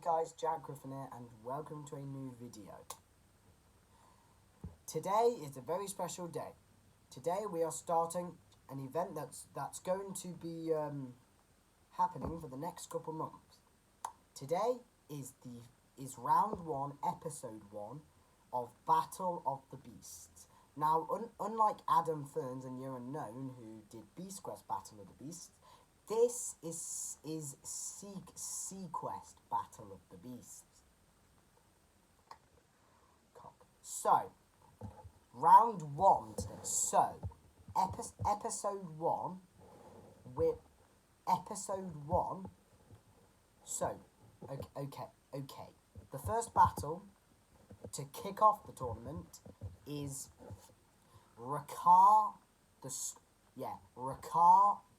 guys, Jack Griffin here, and welcome to a new video. Today is a very special day. Today we are starting an event that's going to be happening for the next couple months. Today is round 1, episode 1 of Battle of the Beasts. Now, unlike Adam Ferns and You're Unknown, who did Beast Quest Battle of the Beasts, this is Sequest Battle of the Beasts. So, round 1 today. So, episode 1 with episode 1. So, okay. The first battle to kick off the tournament is Rekkar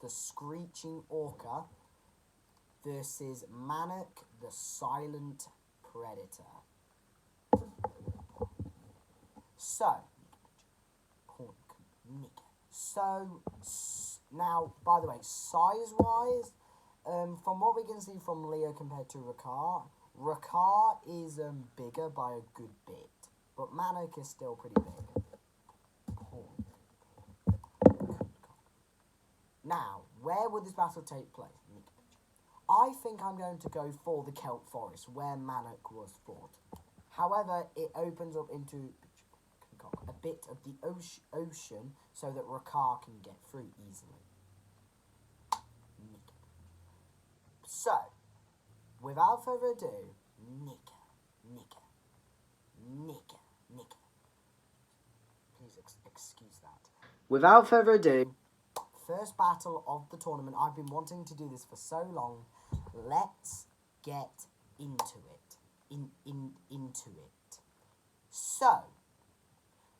the Screeching Orca versus Manak the Silent Predator. So now, by the way, size-wise, from what we can see from Leo compared to Rekkar is bigger by a good bit, but Manak is still pretty big. Now, where would this battle take place? I think I'm going to go for the Kelp Forest, where Manak was fought. However, it opens up into a bit of the ocean so that Rekkar can get through easily. So, without further ado, Nika. Please excuse that. Without further ado, first battle of the tournament. I've been wanting to do this for so long. Let's get into it. Into it. So,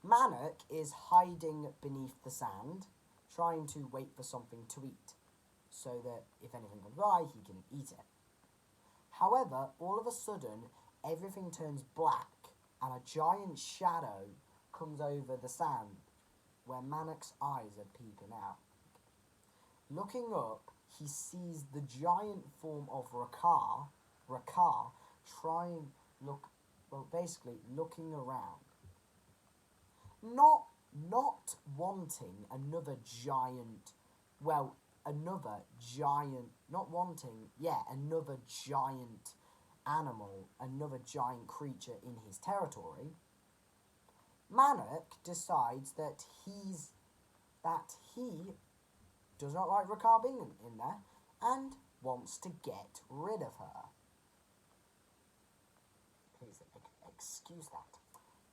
Manak is hiding beneath the sand, trying to wait for something to eat, so that if anything goes by, he can eat it. However, all of a sudden, everything turns black, and a giant shadow comes over the sand, where Manak's eyes are peeping out. Looking up, he sees the giant form of Rekkar looking around. Not wanting another giant animal, another giant creature in his territory, Manak decides that he does not like Rekkar being in there and wants to get rid of her. Please excuse that.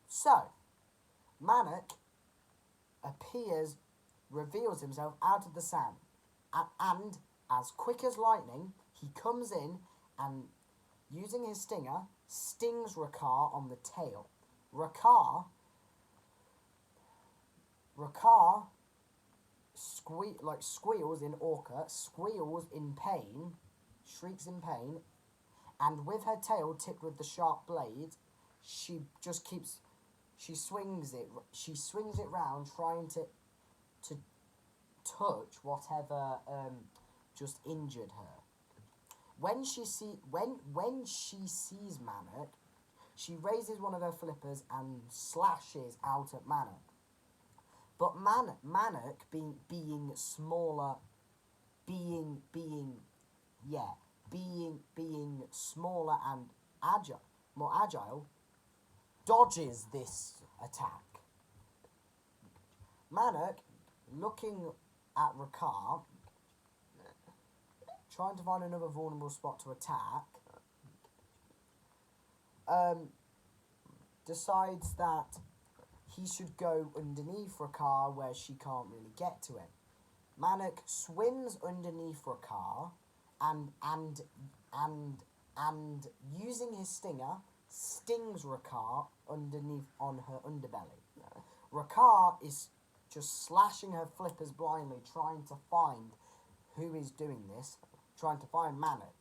So, Manak reveals himself out of the sand, and as quick as lightning, he comes in and, using his stinger, stings Rekkar on the tail. Rekkar squeals in orca, squeals in pain, shrieks in pain, and with her tail tipped with the sharp blade, she swings it round, trying to touch whatever just injured her. When she sees Manak, she raises one of her flippers and slashes out at Manak. But Manak, being smaller, being smaller and more agile, dodges this attack. Manak, looking at Rekkar, trying to find another vulnerable spot to attack, decides that he should go underneath Rekkar where she can't really get to him. Manak swims underneath Rekkar and using his stinger, stings Rekkar underneath on her underbelly. Rekkar is just slashing her flippers blindly, trying to find who is doing this, trying to find Manak.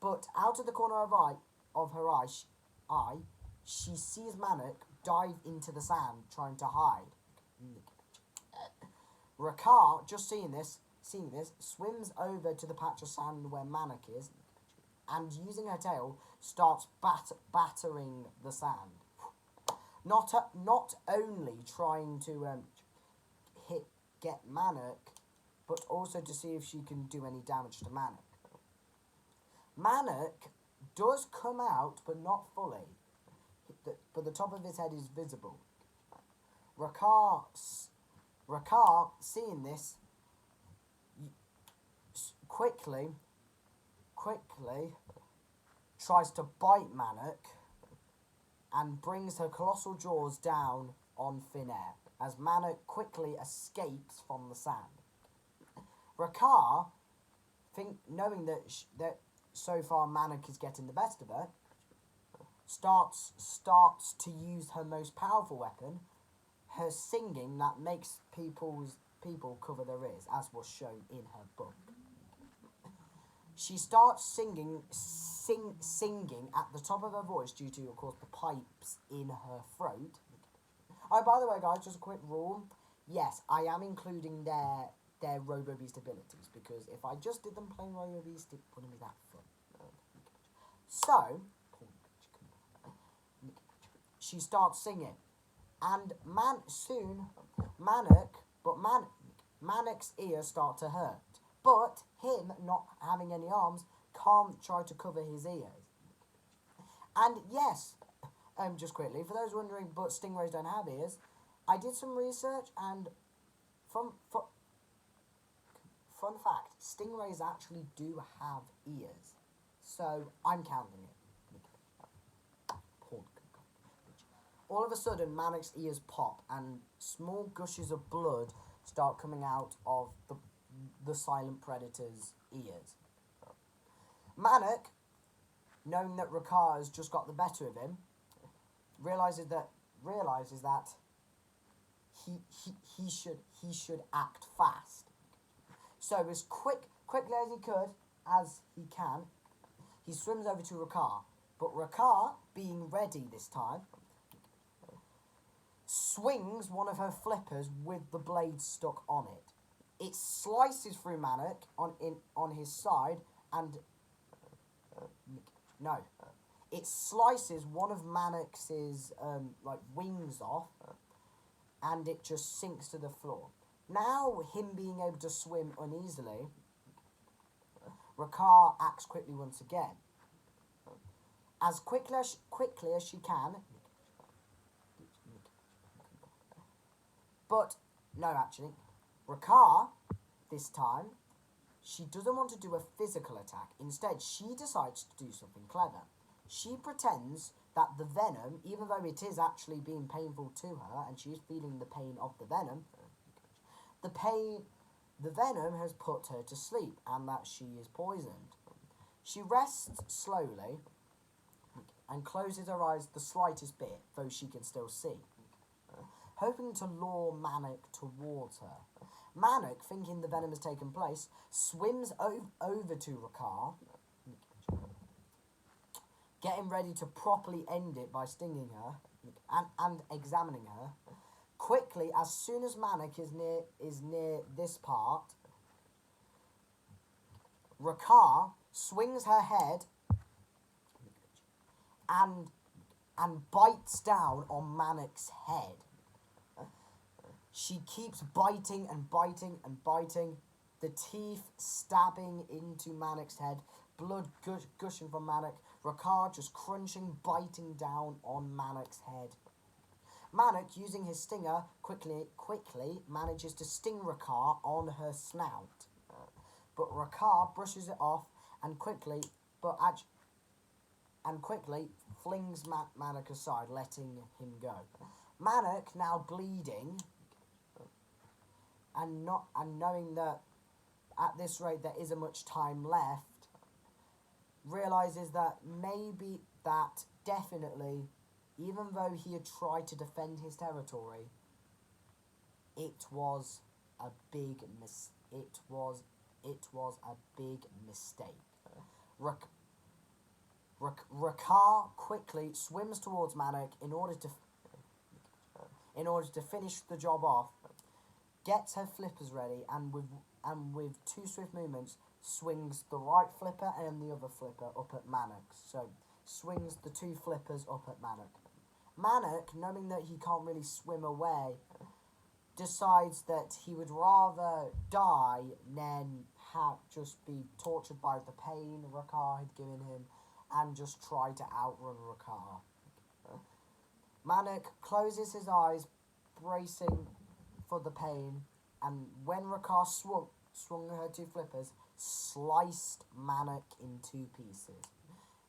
But out of the corner of her eye, she sees Manak dive into the sand, trying to hide. Rekkar, just seeing this, swims over to the patch of sand where Manak is, and using her tail, starts battering the sand. Not only trying to get Manak, but also to see if she can do any damage to Manak. Manak does come out, but not fully. But the top of his head is visible. Rekkar, seeing this, quickly tries to bite Manak and brings her colossal jaws down on thin air as Manak quickly escapes from the sand. Rekkar, knowing that so far Manak is getting the best of her, starts to use her most powerful weapon, her singing that makes people cover their ears, as was shown in her book. She starts singing at the top of her voice due to, of course, the pipes in her throat. Oh, by the way, guys, just a quick rule. Yes, I am including their Robo Beast abilities, because if I just did them plain Robo Beast, it wouldn't be that fun. So, she starts singing, and Manak's ears start to hurt. But him, not having any arms, can't try to cover his ears. And yes, just quickly, for those wondering, but stingrays don't have ears, I did some research, and fun fact, stingrays actually do have ears. So, I'm counting it. All of a sudden, Manak's ears pop, and small gushes of blood start coming out of the silent predator's ears. Manak, knowing that Rekkar has just got the better of him, realizes that he should act fast. So as quickly as he can, he swims over to Rekkar. But Rekkar, being ready this time, swings one of her flippers with the blade stuck on it. It slices through Manak on his side, and it slices one of Manak's wings off, and it just sinks to the floor. Now, him being able to swim uneasily, Rekkar acts quickly once again. As quickly as she can. But, no, actually, Rekkar, this time, she doesn't want to do a physical attack. Instead, she decides to do something clever. She pretends that the venom, even though it is actually being painful to her, and she is feeling the pain of the venom, the venom has put her to sleep, and that she is poisoned. She rests slowly, and closes her eyes the slightest bit, though she can still see, hoping to lure Manak towards her. Manak, thinking the venom has taken place, swims over to Rekkar, getting ready to properly end it by stinging her and examining her. Quickly, as soon as Manak is near this part, Rekkar swings her head and bites down on Manak's head. She keeps biting and biting and biting, the teeth stabbing into Manak's head, blood gushing from Manak, Rekkar just crunching, biting down on Manak's head. Manak, using his stinger, quickly manages to sting Rekkar on her snout. But Rekkar brushes it off and quickly flings Manak aside, letting him go. Manak, now bleeding, and knowing that at this rate there isn't much time left, realizes that definitely, even though he had tried to defend his territory, it was a big mistake. Rekkar quickly swims towards Manak in order to finish the job off, gets her flippers ready, and with two swift movements, swings the right flipper and the other flipper up at Manak. So swings the two flippers up at Manak. Manak, knowing that he can't really swim away, decides that he would rather die than just be tortured by the pain Rekkar had given him and just try to outrun Rekkar. Manak closes his eyes, bracing for the pain, and when Rekkar swung her two flippers, sliced Manak in two pieces.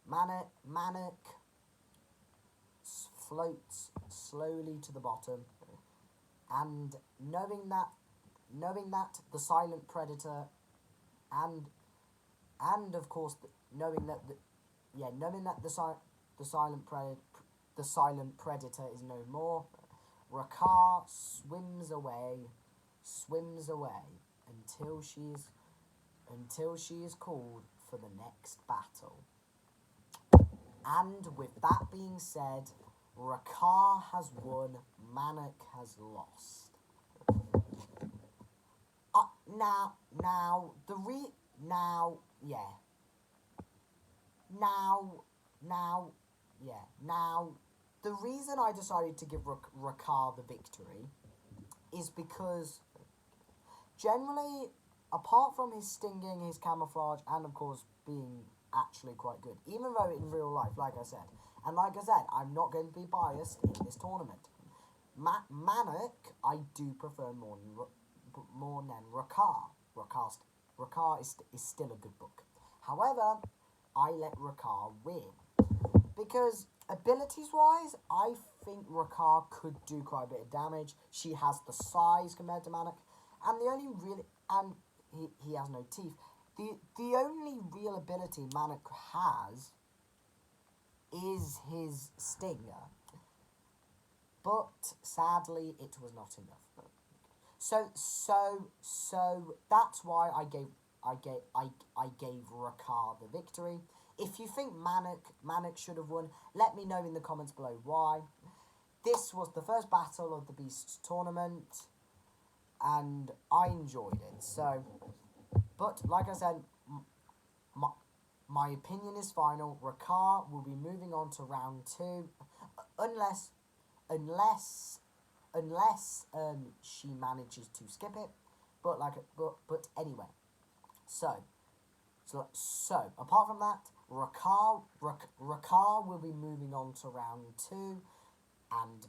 Manak floats slowly to the bottom, and knowing that the silent predator, and of course knowing that the silent predator is no more, Rekkar swims away until she is called for the next battle. And with that being said, Rekkar has won, Manak has lost. The reason I decided to give Rekkar the victory is because generally, apart from his stinging, his camouflage, and of course being actually quite good, even though in real life, like I said, I'm not going to be biased in this tournament. Manak, I do prefer more than Rekkar. Rekkar is still a good book. However, I let Rekkar win because abilities-wise, I think Rekkar could do quite a bit of damage. She has the size compared to Manak, and he has no teeth. The only real ability Manak has is his stinger, but sadly it was not enough. So that's why I gave Rekkar the victory. If you think Manak should have won, let me know in the comments below why. This was the first battle of the Beasts tournament, and I enjoyed it. So, but like I said, my opinion is final. Rekkar will be moving on to round 2, unless she manages to skip it. But anyway, so apart from that, Rekkar will be moving on to round 2, and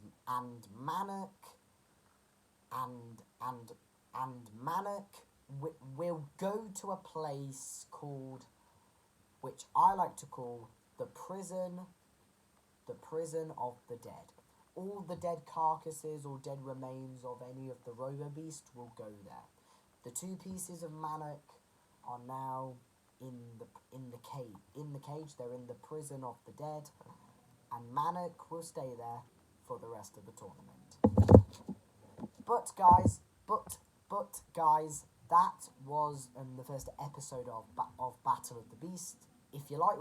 Manak will go to a place called, which I like to call the prison of the dead. All the dead carcasses or dead remains of any of the robo beasts will go there. The two pieces of Manak are now in the cage. They're in the prison of the dead, and Manak will stay there for the rest of the tournament. But guys, that was the first episode of Battle of the Beast. If you like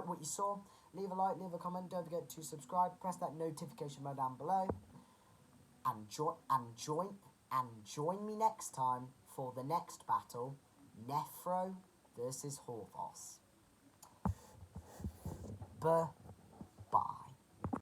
what you saw, leave a like, leave a comment. Don't forget to subscribe. Press that notification bell down below, and join me next time for the next battle, Nephro versus Horvos.